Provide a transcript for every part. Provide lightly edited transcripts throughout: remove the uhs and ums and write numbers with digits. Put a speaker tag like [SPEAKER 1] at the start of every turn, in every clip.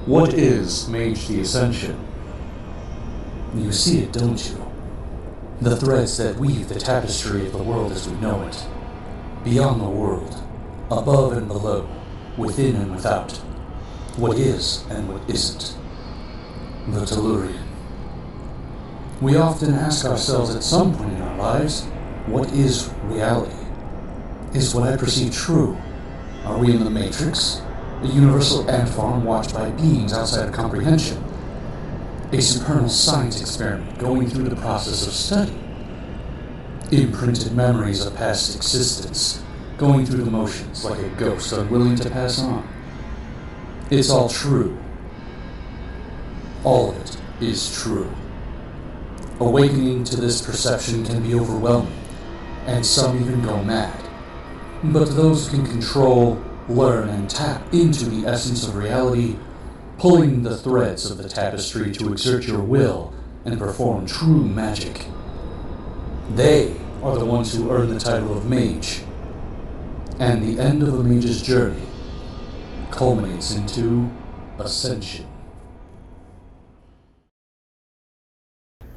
[SPEAKER 1] What is Mage the Ascension? You see it, don't you? The threads that weave the tapestry of the world as we know it. Beyond the world, above and below, within and without. What is and what isn't. The Tellurian. We often ask ourselves at some point in our lives, what is reality? Is what I perceive true? Are we in the Matrix? A universal ant farm watched by beings outside of comprehension? A supernal science experiment going through the process of study? Imprinted memories of past existence, going through the motions like a ghost unwilling to pass on? It's all true. All of it is true. Awakening to this perception can be overwhelming, and some even go mad. But those who can control, learn, and tap into the essence of reality, pulling the threads of the tapestry to exert your will and perform true magic. They are the ones who earn the title of mage. And the end of a mage's journey culminates into ascension.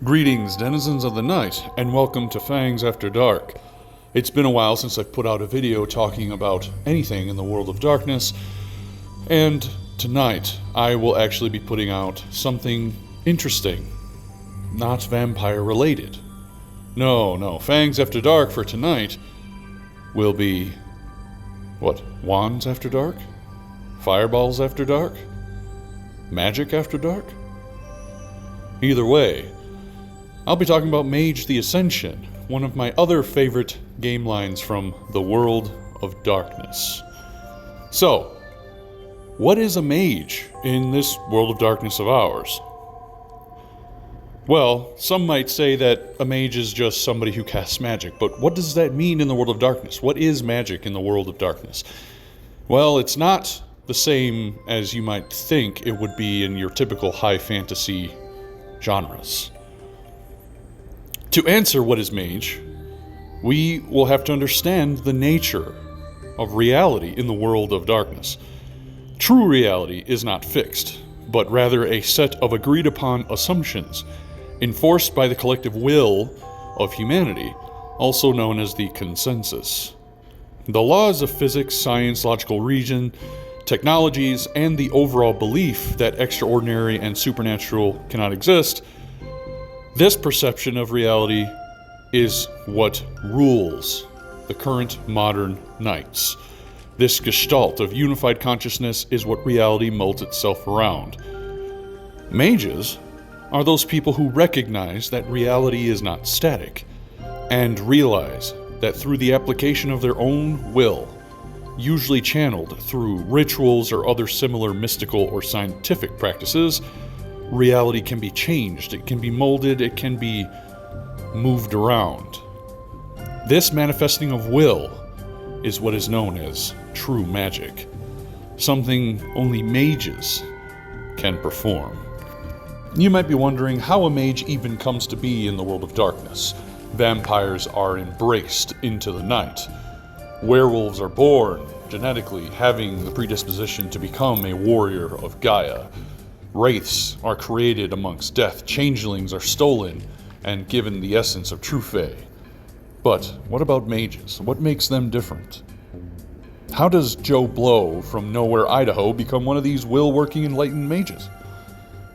[SPEAKER 2] Greetings, denizens of the night, and welcome to Fangs After Dark. It's been a while since I've put out a video talking about anything in the world of darkness, and tonight I will actually be putting out something interesting, not vampire related. No, Fangs After Dark for tonight will be, Wands After Dark? Fireballs After Dark? Magic After Dark? Either way, I'll be talking about Mage The Ascension, one of my other favorite game lines from the world of darkness. So, what is a mage in this world of darkness of ours? Well, some might say that a mage is just somebody who casts magic, but what does that mean in the world of darkness? What is magic in the world of darkness? Well, it's not the same as you might think it would be in your typical high fantasy genres. To answer what is mage, we will have to understand the nature of reality in the world of darkness. True reality is not fixed, but rather a set of agreed-upon assumptions enforced by the collective will of humanity, also known as the consensus. The laws of physics, science, logical reason, technologies, and the overall belief that extraordinary and supernatural cannot exist. This perception of reality is what rules the current modern nights. This gestalt of unified consciousness is what reality molds itself around. Mages are those people who recognize that reality is not static, and realize that through the application of their own will, usually channeled through rituals or other similar mystical or scientific practices, reality can be changed, it can be molded, it can be moved around. This manifesting of will is what is known as true magic, something only mages can perform. You might be wondering how a mage even comes to be in the world of darkness. Vampires are embraced into the night. Werewolves are born, genetically having the predisposition to become a warrior of Gaia. Wraiths are created amongst death, changelings are stolen and given the essence of true fae. But what about mages? What makes them different? How does Joe Blow from nowhere, Idaho become one of these will-working enlightened mages?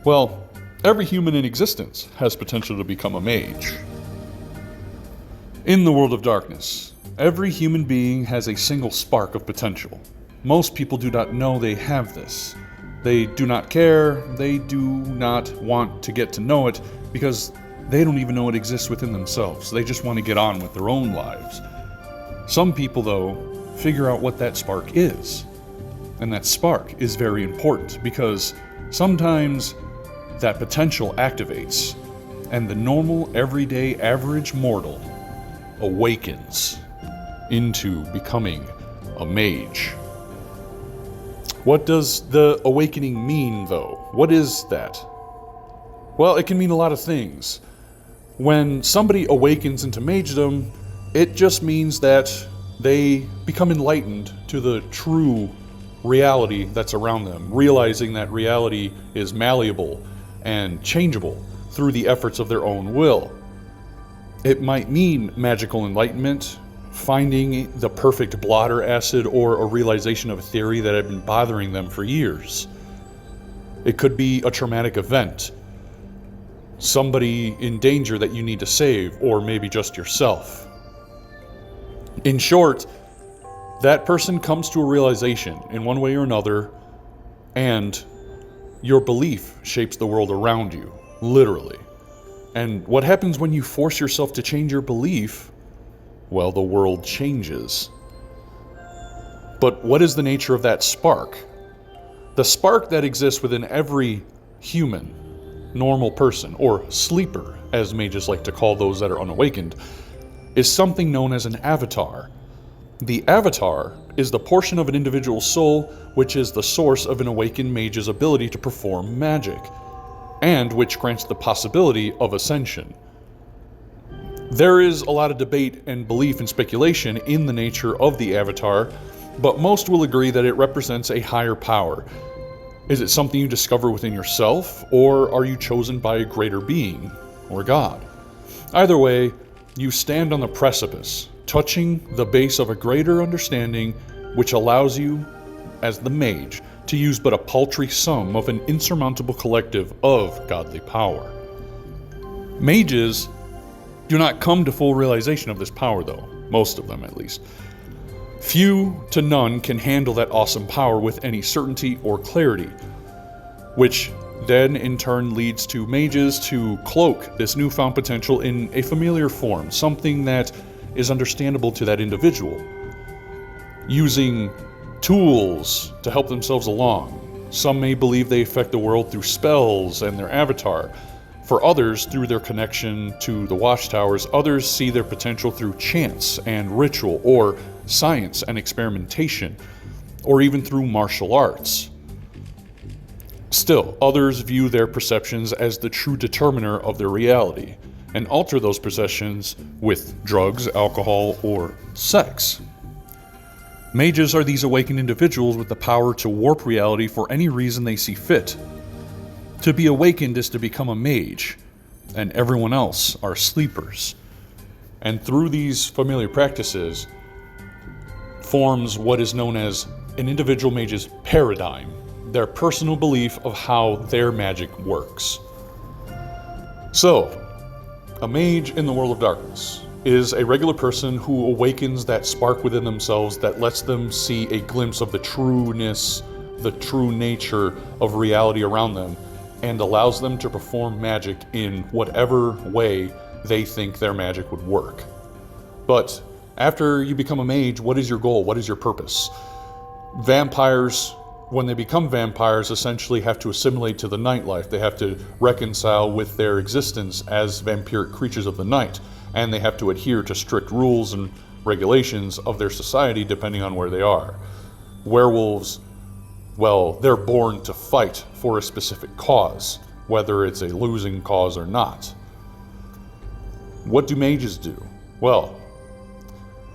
[SPEAKER 2] Well, every human in existence has potential to become a mage. In the world of darkness, every human being has a single spark of potential. Most people do not know they have this. They do not care, they do not want to get to know it, because they don't even know it exists within themselves. They just want to get on with their own lives. Some people, though, figure out what that spark is. And that spark is very important, because sometimes that potential activates, and the normal, everyday, average mortal awakens into becoming a mage. What does the awakening mean, though? What is that? Well, it can mean a lot of things. When somebody awakens into magedom, it just means that they become enlightened to the true reality that's around them, realizing that reality is malleable and changeable through the efforts of their own will. It might mean magical enlightenment, finding the perfect blotter acid, or a realization of a theory that had been bothering them for years. It could be a traumatic event, somebody in danger that you need to save, or maybe just yourself. In short, that person comes to a realization in one way or another, and your belief shapes the world around you, literally. And what happens when you force yourself to change your belief? Well, the world changes. But what is the nature of that spark? The spark that exists within every human, normal person, or sleeper, as mages like to call those that are unawakened, is something known as an avatar. The avatar is the portion of an individual's soul which is the source of an awakened mage's ability to perform magic, and which grants the possibility of ascension. There is a lot of debate and belief and speculation in the nature of the avatar, but most will agree that it represents a higher power. Is it something you discover within yourself, or are you chosen by a greater being, or God? Either way, you stand on the precipice, touching the base of a greater understanding which allows you, as the mage, to use but a paltry sum of an insurmountable collective of godly power. Mages do not come to full realization of this power, though, most of them at least. Few to none can handle that awesome power with any certainty or clarity, which then in turn leads to mages to cloak this newfound potential in a familiar form, something that is understandable to that individual, using tools to help themselves along. Some may believe they affect the world through spells and their avatar. For others, through their connection to the watchtowers. Others see their potential through chance and ritual, or science and experimentation, or even through martial arts. Still, others view their perceptions as the true determiner of their reality, and alter those perceptions with drugs, alcohol, or sex. Mages are these awakened individuals with the power to warp reality for any reason they see fit. To be awakened is to become a mage, and everyone else are sleepers. And through these familiar practices forms what is known as an individual mage's paradigm, their personal belief of how their magic works. So, a mage in the world of darkness is a regular person who awakens that spark within themselves that lets them see a glimpse of the trueness, the true nature of reality around them, and allows them to perform magic in whatever way they think their magic would work. But after you become a mage, what is your goal? What is your purpose? Vampires, when they become vampires, essentially have to assimilate to the nightlife. They have to reconcile with their existence as vampiric creatures of the night, and they have to adhere to strict rules and regulations of their society depending on where they are. Werewolves, well, they're born to fight for a specific cause, whether it's a losing cause or not. What do mages do? Well,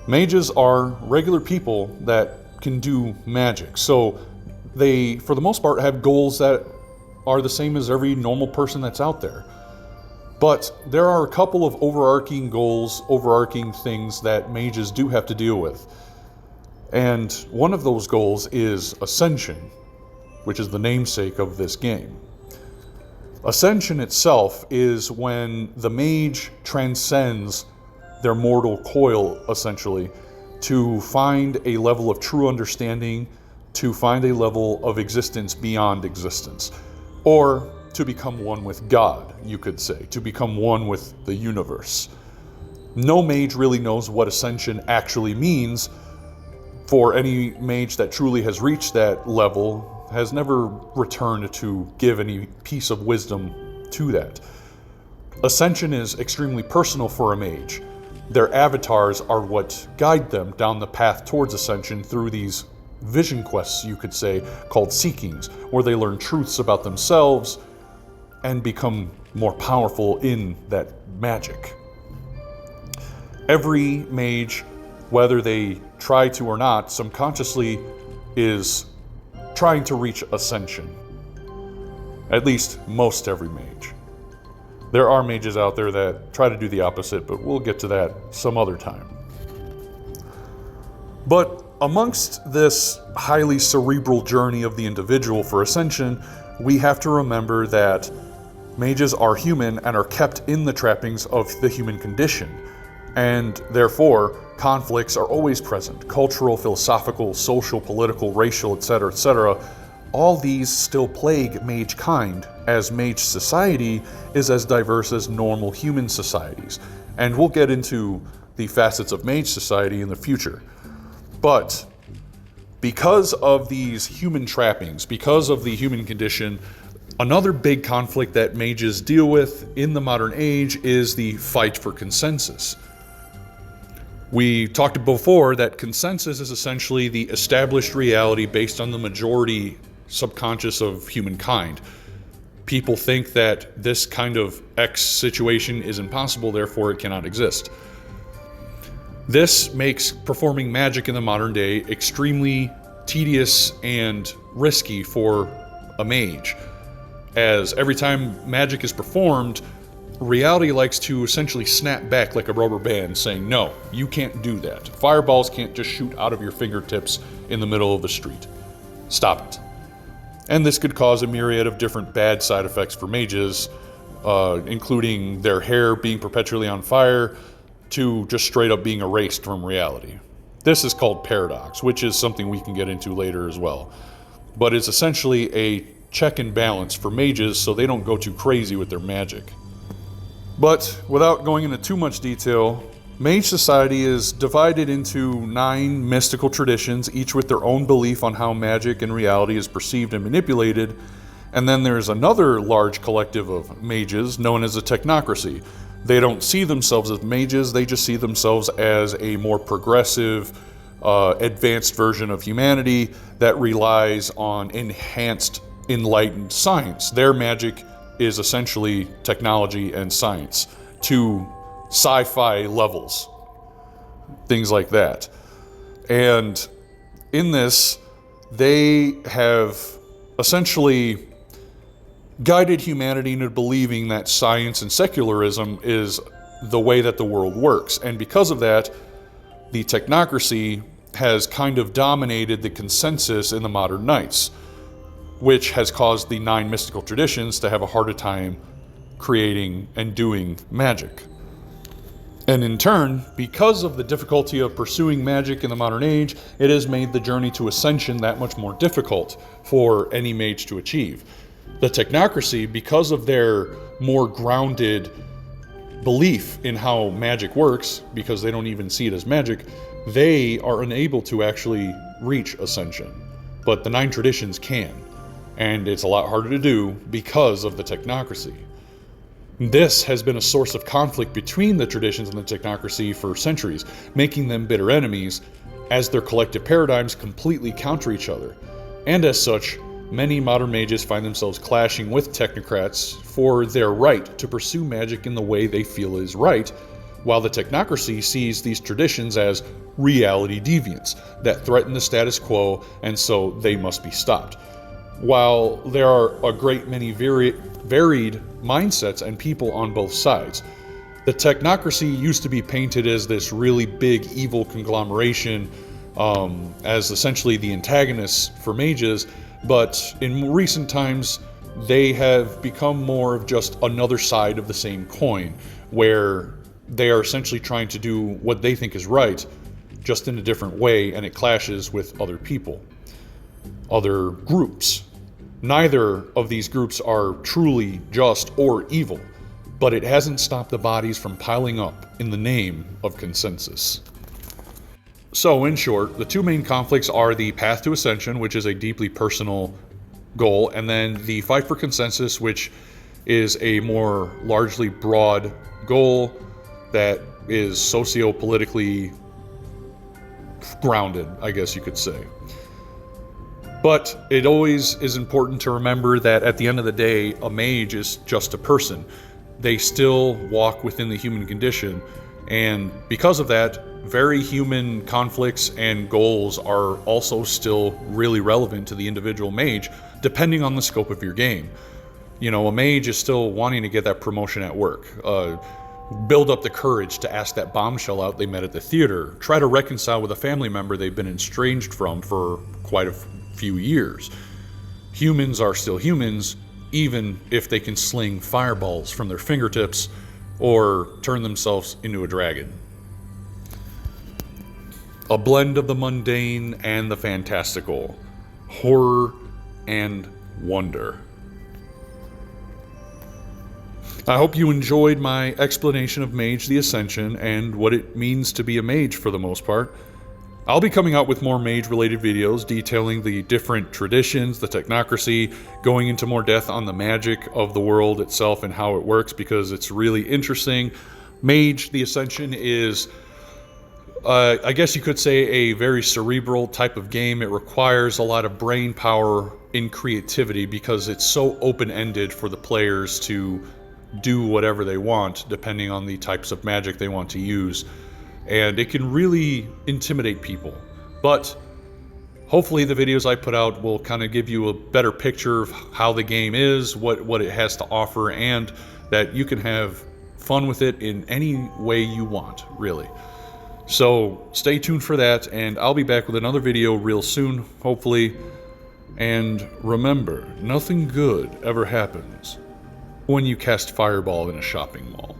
[SPEAKER 2] mages are regular people that can do magic. So they, for the most part, have goals that are the same as every normal person that's out there. But there are a couple of overarching goals, overarching things that mages do have to deal with. And one of those goals is Ascension, which is the namesake of this game. Ascension itself is when the mage transcends their mortal coil, essentially, to find a level of true understanding, to find a level of existence beyond existence, or to become one with God, you could say, to become one with the universe. No mage really knows what Ascension actually means. For any mage that truly has reached that level, has never returned to give any piece of wisdom to that. Ascension is extremely personal for a mage. Their avatars are what guide them down the path towards ascension through these vision quests, you could say, called seekings, where they learn truths about themselves and become more powerful in that magic. Every mage, whether they try to or not, subconsciously is trying to reach ascension. At least most every mage. There are mages out there that try to do the opposite, but we'll get to that some other time. But amongst this highly cerebral journey of the individual for ascension, we have to remember that mages are human and are kept in the trappings of the human condition, and therefore conflicts are always present. Cultural, philosophical, social, political, racial, etc., etc. All these still plague mage kind, as mage society is as diverse as normal human societies. And we'll get into the facets of mage society in the future. But because of these human trappings, because of the human condition, another big conflict that mages deal with in the modern age is the fight for consensus. We talked before that consensus is essentially the established reality based on the majority subconscious of humankind. People think that this kind of X situation is impossible, therefore it cannot exist. This makes performing magic in the modern day extremely tedious and risky for a mage, as every time magic is performed, reality likes to essentially snap back like a rubber band, saying, no, you can't do that. Fireballs can't just shoot out of your fingertips in the middle of the street. Stop it. And this could cause a myriad of different bad side effects for mages, including their hair being perpetually on fire, to just straight up being erased from reality. This is called paradox, which is something we can get into later as well. But it's essentially a check and balance for mages so they don't go too crazy with their magic. But without going into too much detail, mage society is divided into 9 mystical traditions, each with their own belief on how magic and reality is perceived and manipulated. And then there's another large collective of mages known as a technocracy. They don't see themselves as mages, they just see themselves as a more progressive, advanced version of humanity that relies on enhanced, enlightened science. Their magic is essentially technology and science to sci-fi levels, things like that. And in this, they have essentially guided humanity into believing that science and secularism is the way that the world works. And because of that, the technocracy has kind of dominated the consensus in the modern knights, which has caused the 9 mystical traditions to have a harder time creating and doing magic. And in turn, because of the difficulty of pursuing magic in the modern age, it has made the journey to ascension that much more difficult for any mage to achieve. The technocracy, because of their more grounded belief in how magic works, because they don't even see it as magic, they are unable to actually reach ascension. But the 9 traditions can, and it's a lot harder to do because of the technocracy. This has been a source of conflict between the traditions and the technocracy for centuries, making them bitter enemies, as their collective paradigms completely counter each other. And as such, many modern mages find themselves clashing with technocrats for their right to pursue magic in the way they feel is right, while the technocracy sees these traditions as reality deviants that threaten the status quo, and so they must be stopped. While there are a great many varied mindsets and people on both sides, the technocracy used to be painted as this really big evil conglomeration, as essentially the antagonists for mages, but in recent times they have become more of just another side of the same coin, where they are essentially trying to do what they think is right, just in a different way, and it clashes with other people, other groups. Neither of these groups are truly just or evil, but it hasn't stopped the bodies from piling up in the name of consensus. So, in short, the 2 main conflicts are the path to ascension, which is a deeply personal goal, and then the fight for consensus, which is a more largely broad goal that is socio-politically grounded, I guess you could say. But it always is important to remember that at the end of the day, a mage is just a person. They still walk within the human condition, and because of that, very human conflicts and goals are also still really relevant to the individual mage, depending on the scope of your game. You know, a mage is still wanting to get that promotion at work, build up the courage to ask that bombshell out they met at the theater, try to reconcile with a family member they've been estranged from for quite a few years. Humans are still humans, even if they can sling fireballs from their fingertips or turn themselves into a dragon. A blend of the mundane and the fantastical, horror and wonder. I hope you enjoyed my explanation of Mage the Ascension and what it means to be a mage for the most part. I'll be coming out with more mage-related videos detailing the different traditions, the technocracy, going into more depth on the magic of the world itself and how it works, because it's really interesting. Mage the Ascension is, I guess you could say, a very cerebral type of game. It requires a lot of brain power in creativity because it's so open-ended for the players to do whatever they want depending on the types of magic they want to use, and it can really intimidate people. But hopefully the videos I put out will kind of give you a better picture of how the game is, what it has to offer, and that you can have fun with it in any way you want, really. So stay tuned for that, and I'll be back with another video real soon, hopefully. And remember, nothing good ever happens when you cast Fireball in a shopping mall.